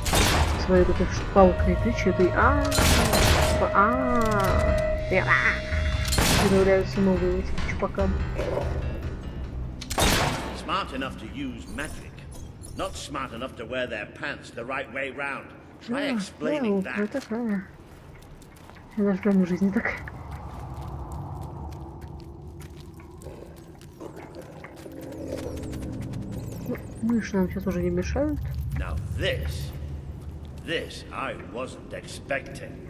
Своей этой палкой тычет и Прибавляются новые эти чупакам. Smart enough to use magic, not smart enough to wear their pants the right way round. Try explaining that. Такая. Я даже прямо в жизни такая. Мыши нам сейчас уже не мешают. Now this I wasn't expecting.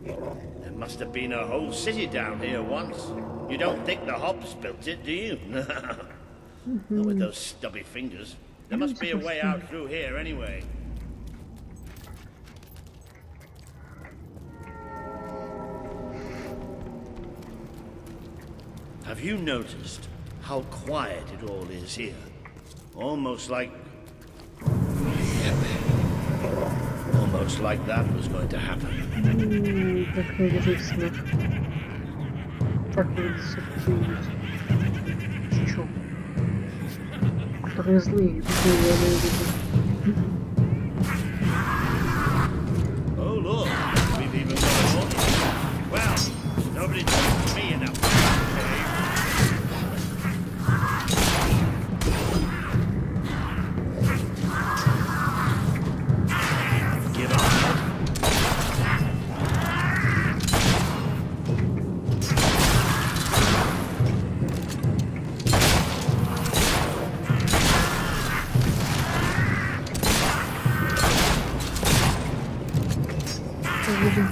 There must have been a whole city down here once. You don't think the hops built it, do you? Not with those stubby fingers. There must be a way out through here anyway. Have you noticed how quiet it all is here? Almost like that was going to happen. Как не ужасно. Так выглядит. Чё? Которые злые, Oh look, we've even got a audience. Well, nobody told me enough.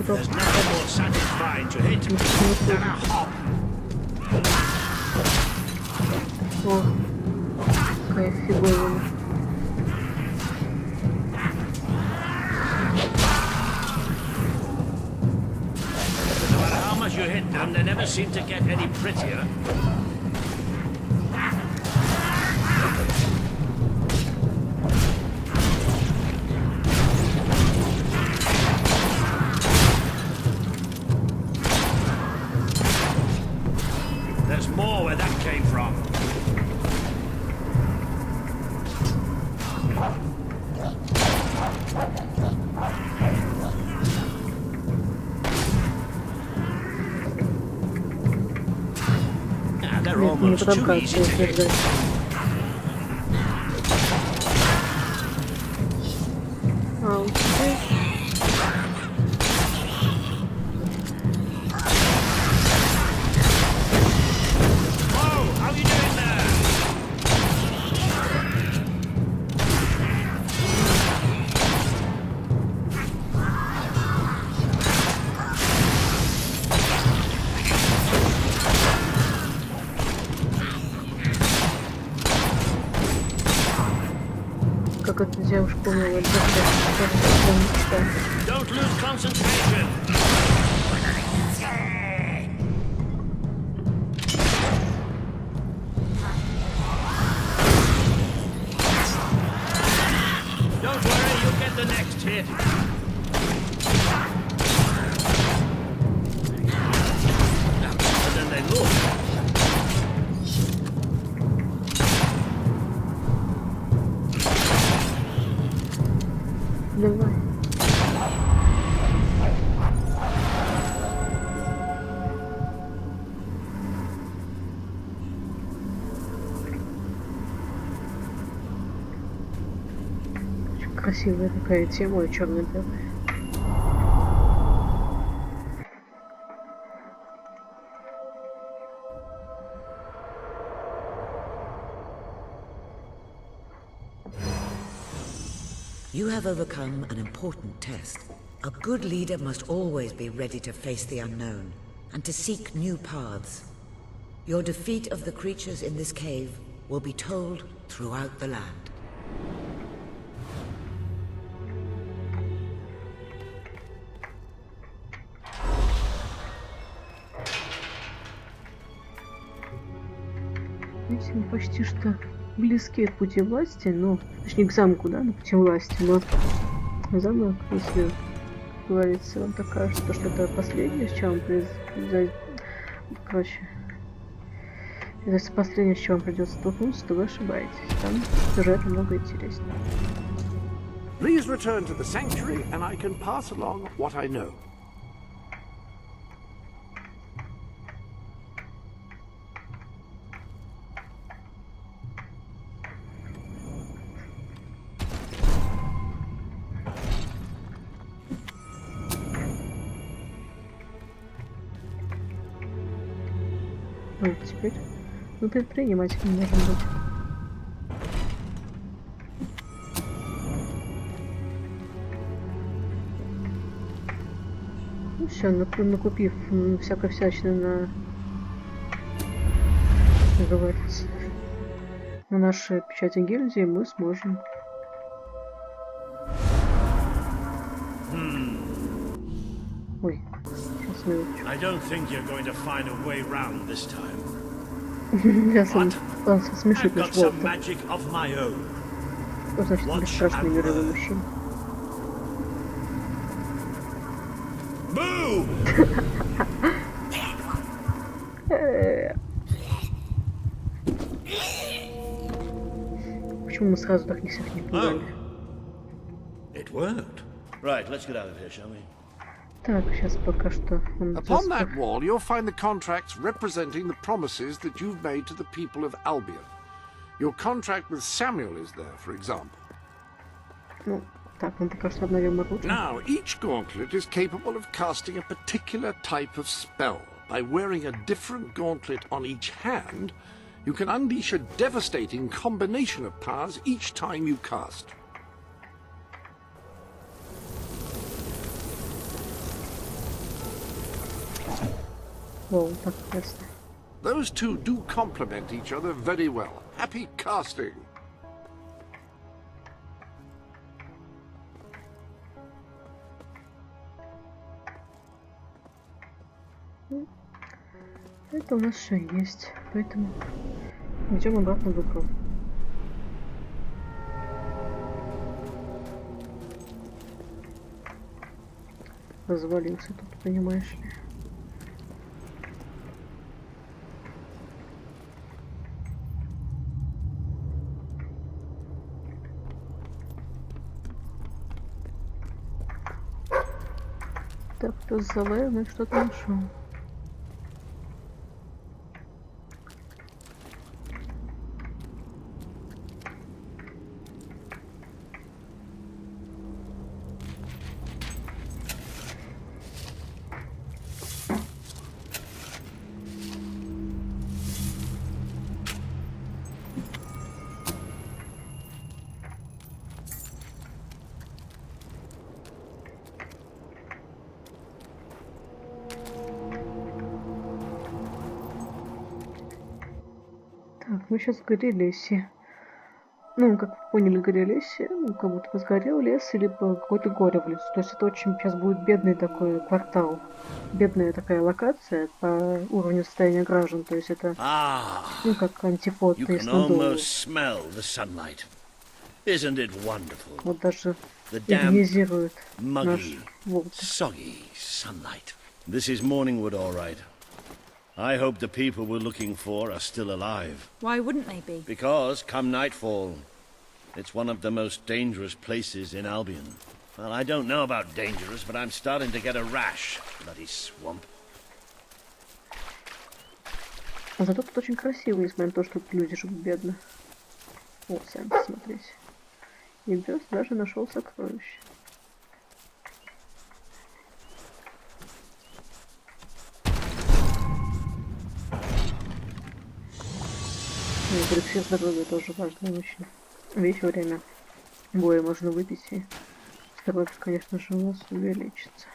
There's nothing more satisfying to hit than a hop. О, Кайфовая. No matter how much you hit them, they never seem to get any prettier. There's more where that came from. They're Нет, не almost too потолка, easy to hit. ждать. Окей. Как эта девушка умела Don't lose concentration. Don't worry, you'll get the next hit. Now, better than they look. Давай. Очень красивая такая тема, черно-белая. You have overcome an important test. A good leader must always be ready to face the unknown and to seek new paths. Your defeat of the creatures in this cave will be told throughout the land. Видите, мы почти что близки к пути власти, но точнее к замку, да, на пути власти, но замок, если говорится, вам так кажется, что это последнее, с чем вам короче, если последнее, с чем вам придется столкнуться, то вы ошибаетесь. Там сюжет намного интереснее. Please return to the sanctuary, and I can pass along what I know. Вот теперь мы предпринимательны можем быть. Ну все, накупив всякой всячины на, как говорится, на нашей печати гильдии, мы сможем. Ой, сейчас минуточку. I don't think you're going to find a way round this time. Сейчас он смешит наш волк. Что значит бесстрашный мировой мужчина? Почему мы сразу так не всех не пугали? It worked. Right, let's get out of here, shall we? Так, сейчас пока что. Upon that wall, you'll find the contracts representing the promises that you've made to the people of Albion. Your contract with Samuel is there, for example. Ну, так, мы пока что обновим оружие. Now, each gauntlet is capable of casting a particular type of spell. By wearing a different gauntlet on each hand, you can unleash a devastating combination of powers each time you cast. Wow, так ясно. Those two do complement each other very well. Happy casting! Это у нас все есть, поэтому идем обратно в игру. Развалился тут, понимаешь ли. Так, кто заваленный, что-то нашел. Так, мы сейчас в горе лесе. Ну, как вы поняли, горе лесе, ну, как будто бы сгорел лес, или какое-то горе в лесу. То есть это очень сейчас будет бедный такой квартал. Бедная такая локация по уровню состояния граждан. То есть это, ну, как антипод яснодолу. Вот даже иронизирует наш волк. Soggy sunlight. This is Morningwood, all right. I hope the people we're looking for are still alive. Why wouldn't they be? Because, come nightfall, it's one of the most dangerous places in Albion. Well, I don't know about dangerous, but I'm starting to get a rash. Bloody swamp. А зато тут очень красиво, несмотря на то, что тут люди живут бедно. Вот, сами посмотрите. И пес даже нашел сокровище. Эликсир здоровья тоже важно очень. Вещь во время боя можно выпить, и здоровье, конечно же, у нас увеличится.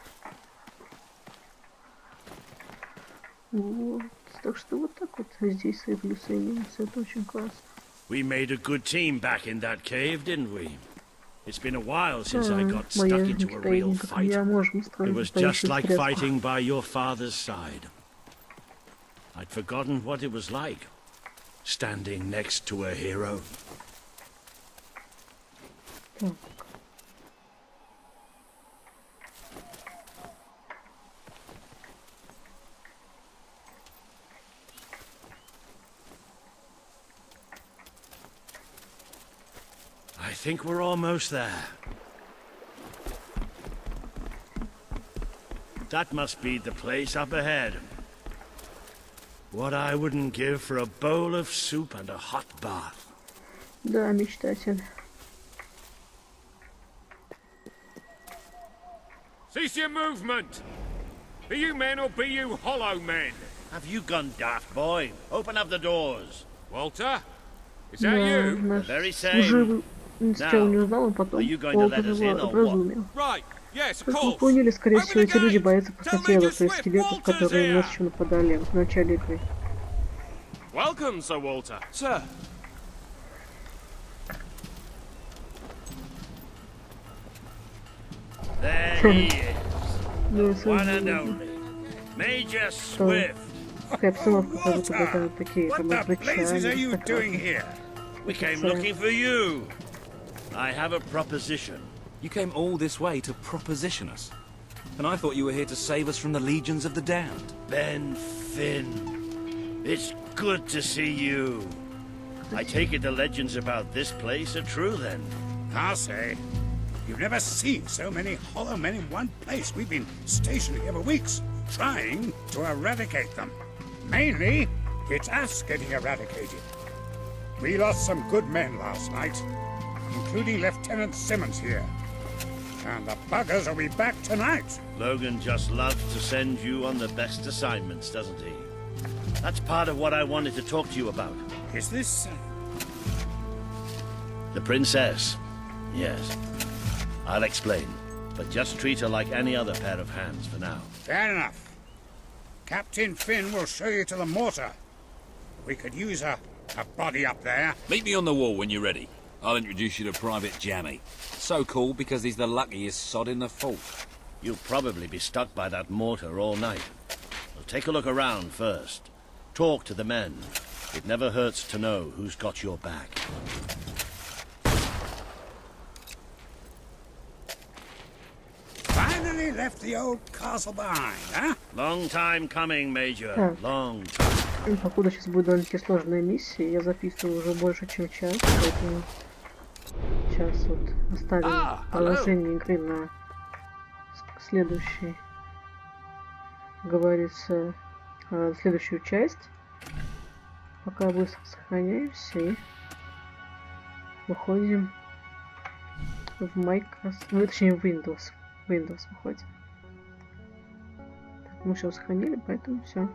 Вот. Так что вот так вот здесь свои плюсы и минусы. Это очень классно. We made a good team back in that cave, didn't we? It's been a while since I got stuck into a real fight. It was just like fighting by your father's side. I'd forgotten what it was like. Standing next to a hero. I think we're almost there. That must be the place up ahead. What I wouldn't give for a bowl of soup and a hot bath. Да, мечтатель. Cease your movement! Be you men or be you hollow men? Have you gone daft, boy? Open up the doors. Walter? Is that you? The very same. Сначала не узнал, а потом Уолтер его образумил. Как вы поняли, скорее всего, эти люди боятся пустотела, то есть скелетов, которые нас еще нападали в начале игры. Welcome, Sir Walter. Sir. There he is. One and only. Major Swift. Такая обстановка, как будто бы там такие там here? We came looking for you. I have a proposition. You came all this way to proposition us. And I thought you were here to save us from the legions of the damned. Ben Finn. It's good to see you. I take it the legends about this place are true then. I'll say. You've never seen so many hollow men in one place. We've been stationed here for weeks, trying to eradicate them. Mainly, it's us getting eradicated. We lost some good men last night, including Lieutenant Simmons here. And the buggers will be back tonight. Logan just loves to send you on the best assignments, doesn't he? That's part of what I wanted to talk to you about. Is this... The princess. Yes. I'll explain. But just treat her like any other pair of hands for now. Fair enough. Captain Finn will show you to the mortar. We could use a body up there. Meet me on the wall when you're ready. I'll introduce you to Private Jammy. So cool because he's the luckiest sod in the fort. You'll probably be stuck by that mortar all night. Well, take a look around first. Talk to the men. It never hurts to know who's got your back. Finally left the old castle behind, huh? Long time coming, Major. Long time. Походу сейчас будет довольно-таки сложная миссия. Я записываю уже больше, чем час, поэтому сейчас вот оставим продолжение игры на следующий, говорится, следующую часть. Пока быстро сохраняемся и выходим в Microsoft, ну, точнее в Windows выходим. Так, мы все сохранили, поэтому все.